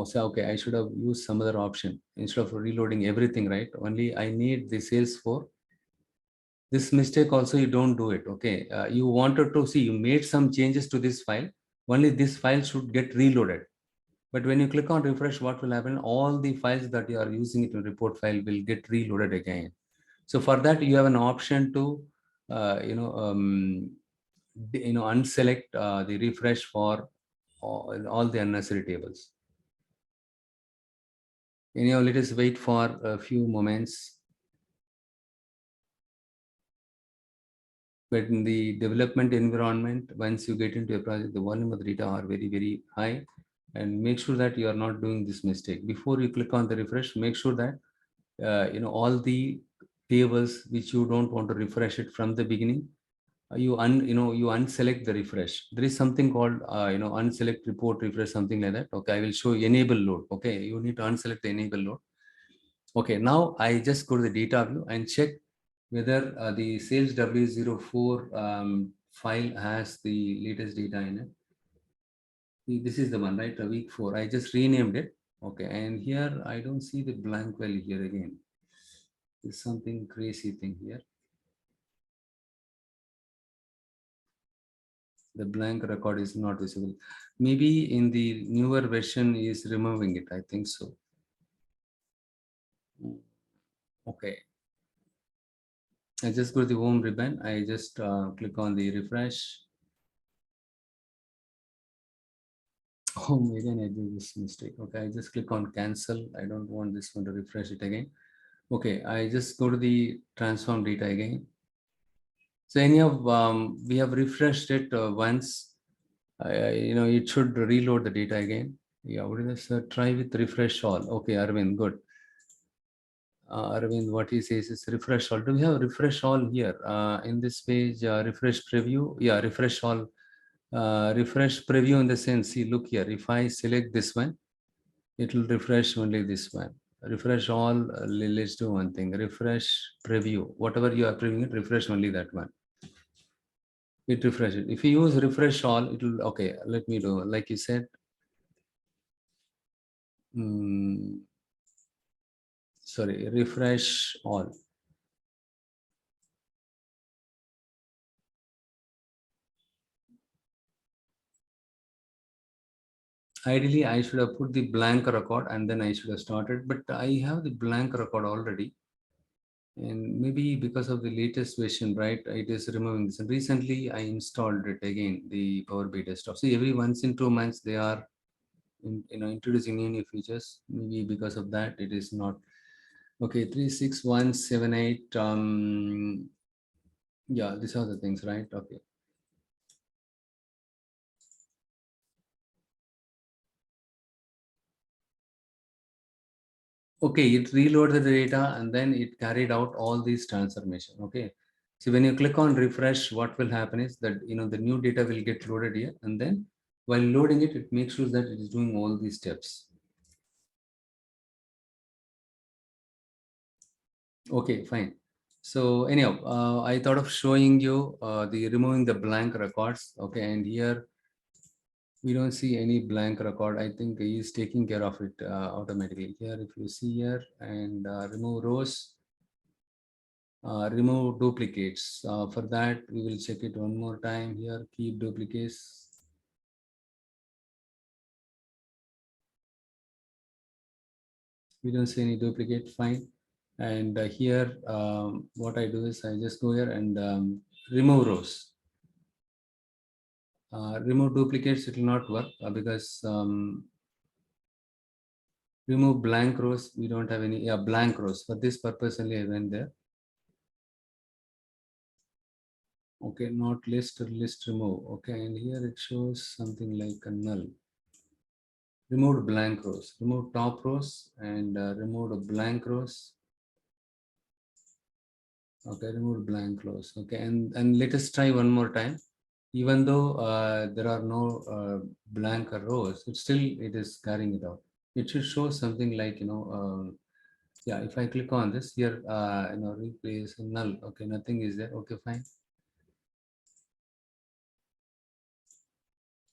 say, okay, I should have used some other option instead of reloading everything, right? Only I need the sales for this mistake. Also, you don't do it. Okay, you wanted to see, you made some changes to this file. Only this file should get reloaded. But when you click on refresh, what will happen? All the files that you are using it in report file will get reloaded again. So for that, you have an option to, unselect the refresh for all the unnecessary tables. Anyhow, let us wait for a few moments. But in the development environment, once you get into a project, the volume of the data are very, very high. And make sure that you are not doing this mistake. Before you click on the refresh, make sure that all the tables which you don't want to refresh it from the beginning, you unselect the refresh. There is something called unselect report refresh, something like that. Okay, I will show you enable load. Okay, you need to unselect the enable load. Okay, now I just go to the data view and check whether the sales W04 file has the latest data in it. This is the one, right? Week 4. I just renamed it. Okay, and here I don't see the blank value here again. There's something crazy thing here. The blank record is not visible. Maybe in the newer version is removing it. I think so. Okay. I just go to the home ribbon. I just click on the refresh. Oh, maybe I did this mistake. Okay, I just click on cancel. I don't want this one to refresh it again. Okay, I just go to the transform data again. So anyhow, we have refreshed it once. It should reload the data again. Yeah, what is this? Try with refresh all. Okay, Arvind, good. Arvind, what he says is refresh all. Do we have refresh all here in this page? Refresh preview. Yeah, refresh all. Refresh preview in the sense. See, look here. If I select this one, it will refresh only this one. Refresh all. Let's do one thing. Refresh preview. Whatever you are previewing it, refresh only that one. It refreshes. If you use refresh all, it will, okay, let me do, like you said, sorry, refresh all. Ideally, I should have put the blank record and then I should have started, but I have the blank record already. And maybe because of the latest version, right, it is removing this. And recently, I installed it again, the Power BI desktop. See, every once in 2 months, they are introducing new features. Maybe because of that, it is not. Okay, 36178. Yeah, these are the things, right? Okay. Okay, it reloaded the data and then it carried out all these transformation. Okay. So when you click on refresh, what will happen is that the new data will get loaded here, and then while loading it, it makes sure that it is doing all these steps. Okay, fine. So anyhow, I thought of showing you the removing the blank records. Okay, and here we don't see any blank record. I think he is taking care of it automatically. Here, if you see here and remove rows, remove duplicates. For that, we will check it one more time here. Keep duplicates. We don't see any duplicate. Fine. And here, what I do is I just go here and remove rows. Remove duplicates. It will not work because remove blank rows. We don't have any blank rows. For this purpose only I went there. Okay, not list or list remove. Okay, and here it shows something like a null. Remove blank rows. Remove top rows and remove blank rows. Okay, remove blank rows. Okay, and let us try one more time. Even though there are no blank rows, it is carrying it out. It should show something like yeah. If I click on this here, replace null. Okay, nothing is there. Okay, fine.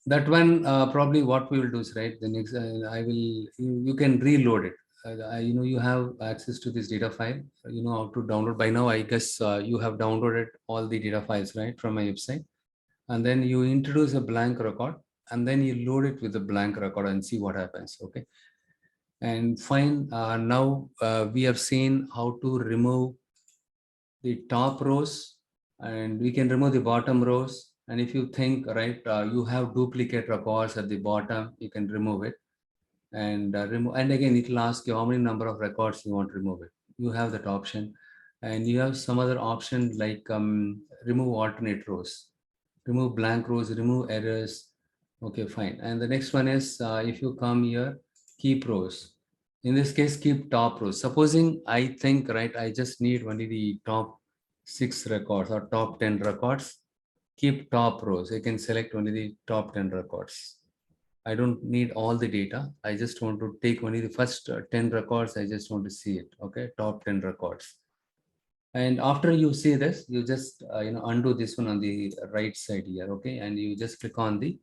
That one probably what we will do is, right, the next I will you can reload it. You have access to this data file. You know how to download. By now I guess you have downloaded all the data files, right, from my website. And then you introduce a blank record and then you load it with a blank record and see what happens. Okay, and fine. Now we have seen how to remove the top rows, and we can remove the bottom rows. And if you think, right, you have duplicate records at the bottom, you can remove it. And remove, and again it will ask you how many number of records you want to remove it. You have that option. And you have some other option like remove alternate rows, remove blank rows, remove errors. Okay, fine. And the next one is if you come here, keep rows. In this case, keep top rows. Supposing I think, right, I just need only the top 6 records or top 10 records. Keep top rows. I can select only the top 10 records. I don't need all the data. I just want to take only the first 10 records. I just want to see it. Okay, top 10 records. And after you see this, you just undo this one on the right side here. Okay, and you just click on the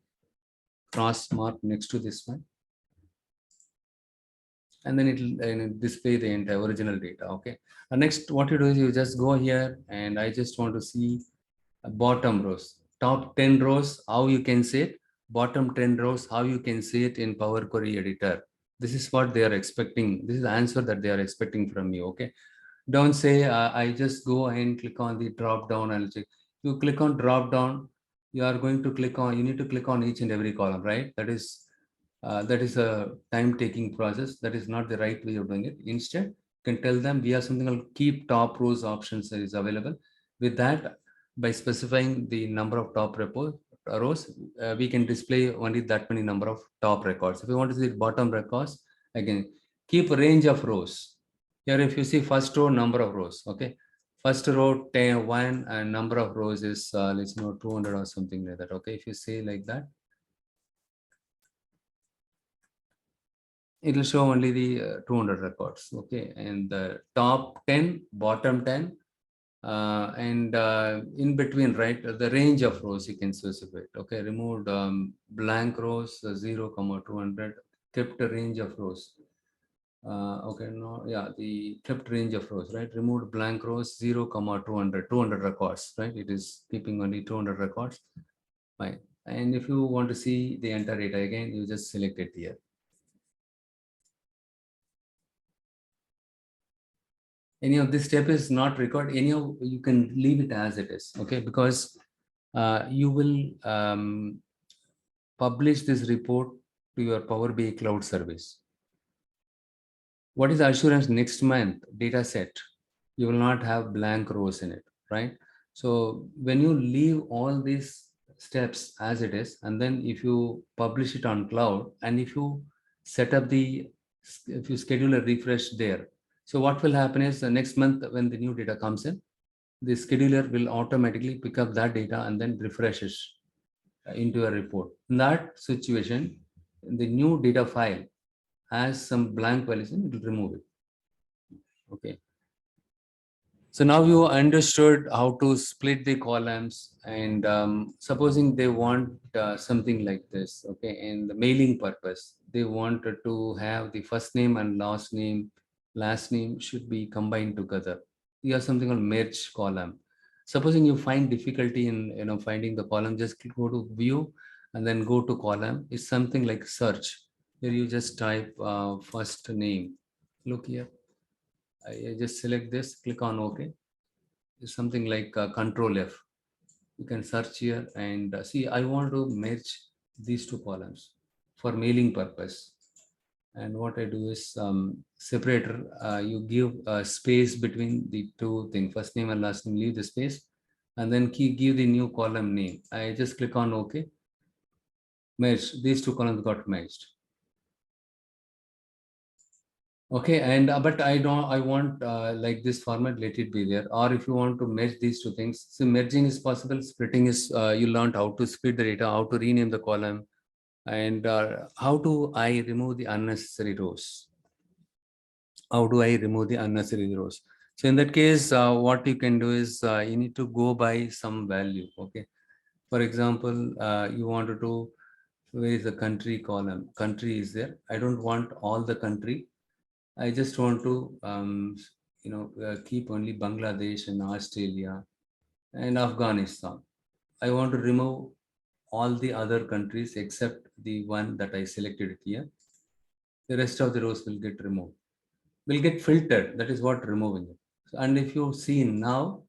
cross mark next to this one, and then it will display the entire original data. Okay, and next what you do is you just go here, and I just want to see bottom rows, top 10 rows, how you can see it, bottom 10 rows, how you can see it in Power Query Editor. This is what they are expecting. This is the answer that they are expecting from you. Okay, don't say I just go and click on the drop down and check. You click on drop down, you are going to click on, you need to click on each and every column, right? That is a time taking process. That is not the right way of doing it. Instead, you can tell them we have something called keep top rows options that is available. With that, by specifying the number of top rows, we can display only that many number of top records. If you want to see bottom records, again, keep range of rows. Here, if you see first row, number of rows, okay. First row, 10, 1, and number of rows is, let's know, 200 or something like that, okay. If you say like that, it will show only the 200 records, okay. And the top 10, bottom 10, and in between, right, the range of rows you can specify it, okay. Removed blank rows, 0, 200, kept a range of rows. Okay, no, yeah, the kept range of rows, right? Removed blank rows 0, 200 records, right? It is keeping only 200 records. Fine. And if you want to see the entire data again, you just select it here. Any of this step is not required. Any of you can leave it as it is, okay? Because you will publish this report to your Power BI cloud service. What is the assurance next month data set? You will not have blank rows in it, right? So when you leave all these steps as it is, and then if you publish it on cloud, and if you set up if you schedule a refresh there, so what will happen is the next month when the new data comes in, the scheduler will automatically pick up that data and then refreshes into a report. In that situation, the new data file has some blank values in it, will remove it. Okay. So now you understood how to split the columns, and supposing they want something like this, okay, in the mailing purpose, they wanted to have the first name and last name should be combined together. You have something called merge column. Supposing you find difficulty in finding the column, just go to view and then go to column. It's something like search. Here you just type first name. Look here. I just select this, click on OK. It's something like Control F. You can search here and see, I want to merge these two columns for mailing purpose. And what I do is separator, you give a space between the two things, first name and last name, leave the space, and then give the new column name. I just click on OK. Merge. These two columns got merged. Okay, and but I want like this format, let it be there. Or if you want to merge these two things, so merging is possible, splitting is you learned how to split the data, how to rename the column, and how do I remove the unnecessary rows? How do I remove the unnecessary rows? So in that case, what you can do is you need to go by some value. Okay, for example, you wanted to, where is the country column? Country is there. I don't want all the country. I just want to, keep only Bangladesh and Australia and Afghanistan. I want to remove all the other countries except the one that I selected here. The rest of the rows will get removed, will get filtered. That is what removing it. And if you see now,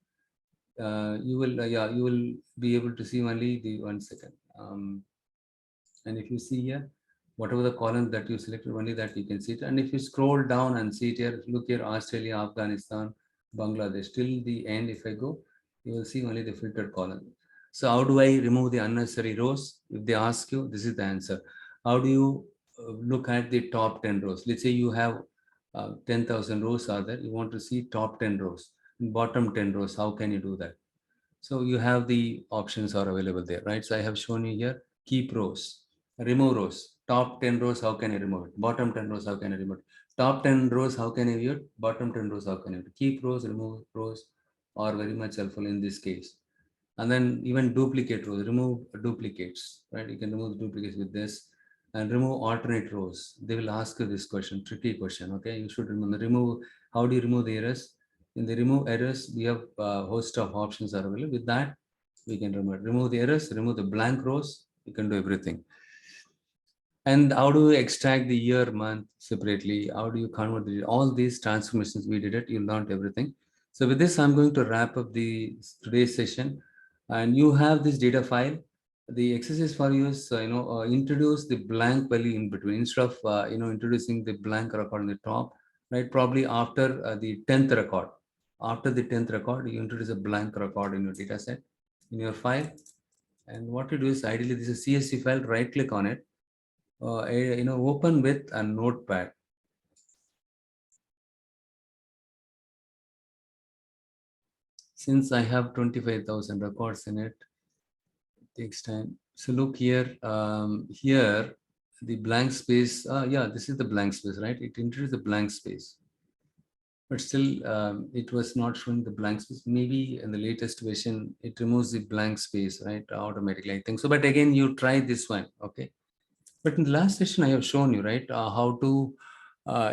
you will be able to see only the 1 second. And if you see here, whatever the column that you selected, only that you can see it. And if you scroll down and see it here, look here, Australia, Afghanistan, Bangladesh, till the end, if I go, you will see only the filtered column. So how do I remove the unnecessary rows? If they ask you, this is the answer. How do you look at the top 10 rows? Let's say you have 10,000 rows are there. You want to see top 10 rows, bottom 10 rows. How can you do that? So you have the options are available there, right? So I have shown you here, keep rows, remove rows, top 10 rows, how can I remove it? Bottom 10 rows, how can I remove it? Top 10 rows, how can I view it? Bottom 10 rows, how can I view it? Keep rows, remove rows are very much helpful in this case. And then even duplicate rows, remove duplicates, right? You can remove duplicates with this and remove alternate rows. They will ask you this question, tricky question, okay? You should remove, how do you remove the errors? In the remove errors, we have a host of options are available. With that, we can remove the errors, remove the blank rows, you can do everything. And how do you extract the year, month separately? How do you convert all these transformations? We did it, you learned everything. So with this, I'm going to wrap up today's session. And you have this data file. The exercise for you is, introduce the blank value in between instead of, introducing the blank record on the top, right? Probably after the 10th record. After the 10th record, you introduce a blank record in your data set, in your file. And what you do is, ideally, this is a CSV file, right click on it, open with a notepad. Since I have 25,000 records in it, it takes time. So look here, here, the blank space, yeah, this is the blank space, right? It introduced the blank space, but still it was not showing the blank space. Maybe in the latest version, it removes the blank space, right? Automatically, I think so. But again, you try this one, okay? But in the last session, I have shown you, right, how to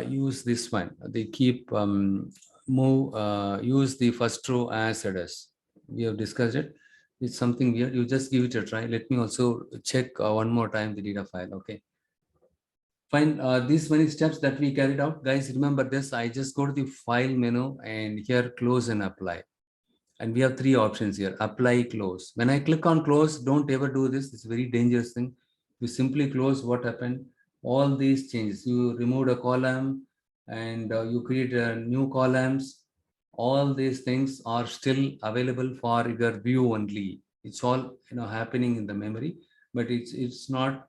use this one. They keep use the first row as it is. We have discussed it. It's something weird. You just give it a try. Let me also check one more time the data file. Okay. Fine. These many steps that we carried out, guys. Remember this. I just go to the file menu and here close and apply. And we have three options here: apply, close. When I click on close, don't ever do this. It's a very dangerous thing. You simply close. What happened? All these changes. You removed a column and you create new columns. All these things are still available for your view only. It's all happening in the memory, but it's not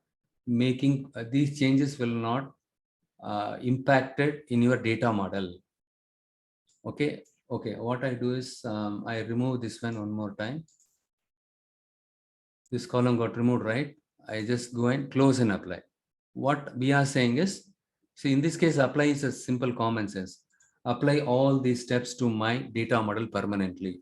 making these changes will not impacted in your data model. Okay. Okay, what I do is I remove this one more time. This column got removed, right? I just go and close and apply. What we are saying is, see, in this case, apply is a simple common sense. Apply all these steps to my data model permanently.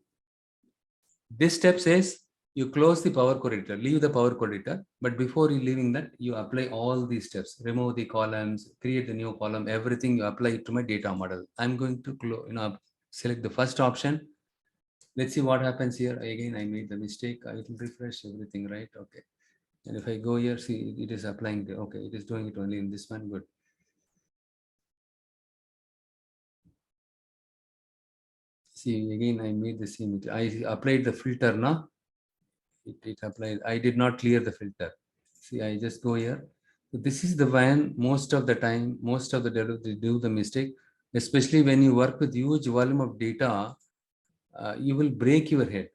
This step says you close the Power Query editor, leave the Power Query editor, but before you leaving that, you apply all these steps, remove the columns, create a new column, everything you apply it to my data model. I'm going to select the first option. Let's see what happens here. Again, I made the mistake. I will refresh everything, right? Okay. And if I go here, see, it is applying the, okay, it is doing it only in this one. Good. See, again, I made the same. I applied the filter now. It applied. I did not clear the filter. See, I just go here. So this is the one most of the time, most of the developers they do the mistake, especially when you work with huge volume of data, you will break your head.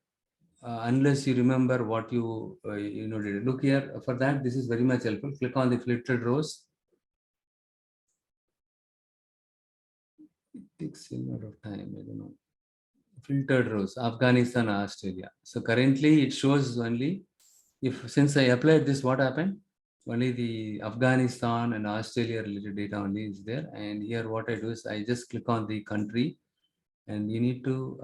Unless you remember what you did. Look here, for that this is very much helpful. Click on the filtered rows. It takes a lot of time, I don't know. Filtered rows, Afghanistan, Australia. So currently it shows only, if since I applied this, what happened? Only the Afghanistan and Australia related data only is there. And here what I do is I just click on the country and you need to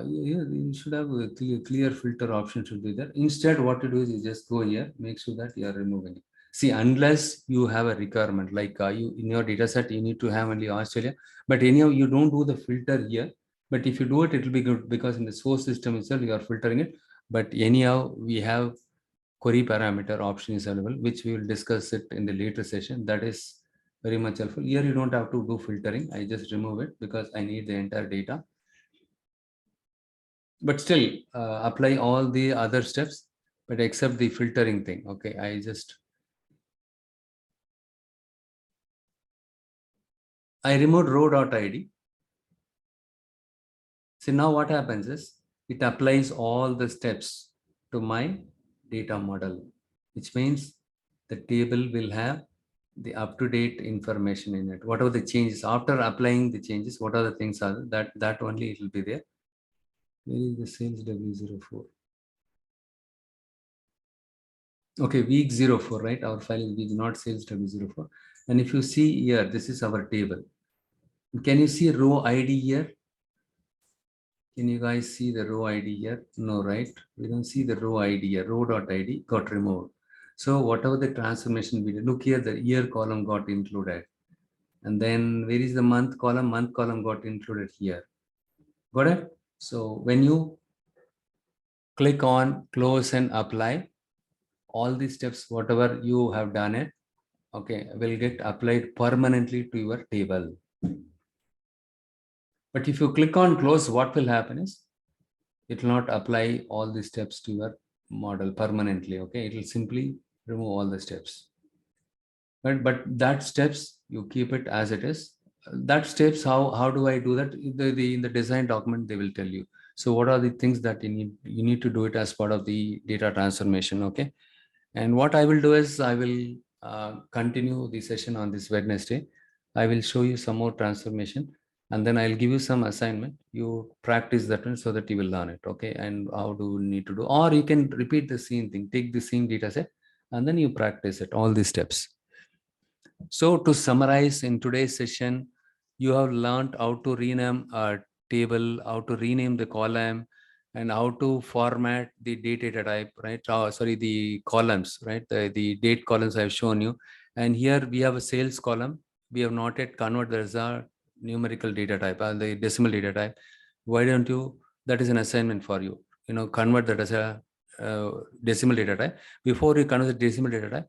you should have a clear filter option should be there. Instead, what you do is you just go here, make sure that you are removing it. See, unless you have a requirement, like you in your data set, you need to have only Australia, but anyhow, you don't do the filter here. But if you do it, it will be good because in the source system itself, you are filtering it. But anyhow, we have query parameter option is available, which we will discuss it in the later session. That is very much helpful. Here, you don't have to do filtering. I just remove it because I need the entire data. But still apply all the other steps, but except the filtering thing. Okay, I removed row.id. So now what happens is it applies all the steps to my data model, which means the table will have the up-to-date information in it. Whatever the changes after applying the changes, what are the things are that only it will be there. Where is the sales W04? Okay, week 04, right? Our file is week, not sales W04. And if you see here, this is our table. Can you see row ID here? Can you guys see the row ID here? No, right? We don't see the row ID here. Row.id got removed. So whatever the transformation we did, look here, the year column got included. And then where is the month column? Month column got included here. Got it? So when you click on close and apply, all these steps, whatever you have done it, okay, will get applied permanently to your table. But if you click on close, what will happen is it will not apply all the steps to your model permanently. Okay, it will simply remove all the steps. But that steps you keep it as it is. That steps, how do I do that? In the design document they will tell you. So what are the things that you need to do it as part of the data transformation. Okay. And what I will do is I will continue the session on this Wednesday. I will show you some more transformation and then I'll give you some assignment. You practice that one so that you will learn it. Okay. And how do you need to do, or you can repeat the same thing, take the same data set and then you practice it, all these steps. So to summarize in today's session, you have learned how to rename a table, how to rename the column, and how to format the data type, right? Sorry, the columns, right? The date columns I've shown you. And here we have a sales column. We have not yet converted as a numerical data type, the decimal data type. Why don't you, that is an assignment for you, convert that as a decimal data type. Before you convert the decimal data type,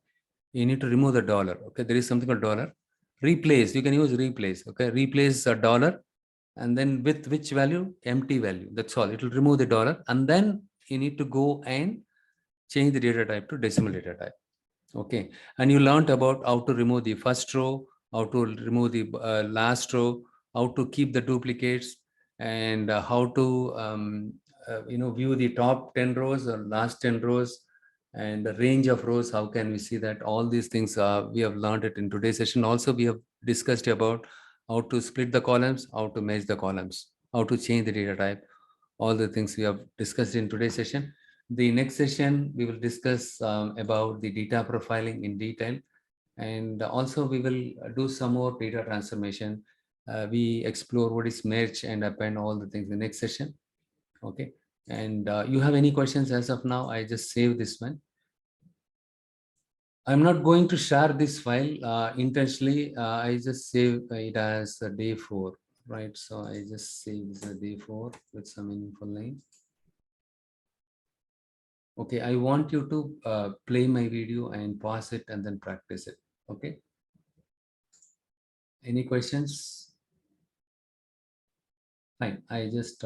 you need to remove the dollar. Okay, there is something called dollar. Replace, you can use replace. Okay, replace a dollar, and then with which value? Empty value. That's all. It will remove the dollar, and then you need to go and change the data type to decimal data type. Okay, and you learned about how to remove the first row, how to remove the last row, how to keep the duplicates, and how to view the top 10 rows or last 10 rows, and the range of rows. How can we see that? All these things we have learned it in today's session. Also, we have discussed about how to split the columns, how to merge the columns, how to change the data type. All the things we have discussed in today's session. The next session, we will discuss about the data profiling in detail. And also we will do some more data transformation. We explore what is merge and append, all the things in the next session. Okay. And you have any questions as of now? I just save this one. I'm not going to share this file intentionally. I just save it as a day 4, right? So I just save this as a day 4 with some meaningful name. Okay, I want you to play my video and pause it and then practice it. Okay. Any questions? Fine. I just